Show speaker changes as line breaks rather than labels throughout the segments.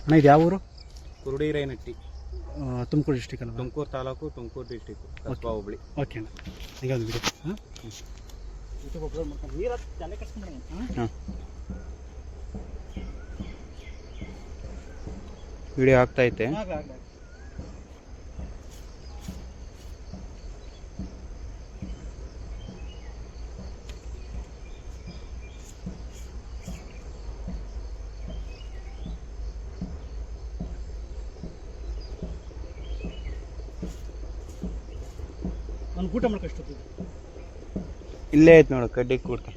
ಅಣ್ಣ ಇದು ಯಾವ ಊರು?
ಕುರುಡಿರೈನಟ್ಟಿ,
ತುಮಕೂರು ಡಿಸ್ಟಿಕ್ ಅಲ್ಲ?
ತುಮಕೂರು ತಾಲೂಕು, ತುಮಕೂರು ಡಿಸ್ಟಿಕ್, ಕಸ್ಬಾ ಹೋಬಳಿ.
ಓಕೆ ಅಣ್ಣ, ಈಗ ಒಂದು ವಿಡಿಯೋ ಹಾಂ ಯೂಟ್ಯೂಬ್ ಅಪ್ಲೋಡ್ ಮಾಡ್ಕೊಂಡು ನೀರು ತಲೆ ಕಟ್ಸ್ಕೊಂಡು ಹಾಂ
ವಿಡಿಯೋ ಆಗ್ತೈತೆ.
ನಾನು ಊಟ ಮಾಡ್ಕೊಷ್ಟು
ಇಲ್ಲೇ ಐತೆ ನೋಡು ಕಡ್ಡಿ ಕೂಡ್ತ,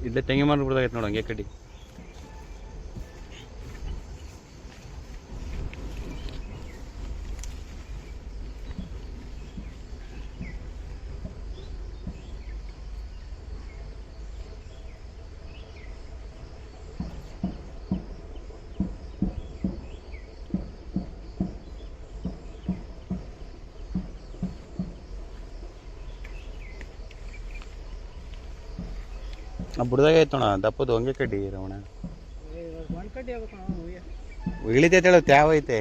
ಇಲ್ಲೇ ತೆಂಗಿ ಮರ ಬಿಡ್ದಾಗೈತೆ ನೋಡು ಹಂಗೆ ಕಡ್ಡಿ. ಆ ಬುಡ್ದಾಗ ಐತೆ ನೋಡ ದಪ್ಪದು ಹಂಗೆ ಕಡ್ಡಿ ರಮಣ.
ಒಂದು ಕಡ್ಡಿ ಆಗ್ಬೇಕು
ಇಳಿತೈತೆ ಹೇಳು, ತ್ಯಾವ ಐತೆ.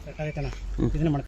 ಸಾಕಾಗೈತಣ್ಣ, ಇದನ್ನ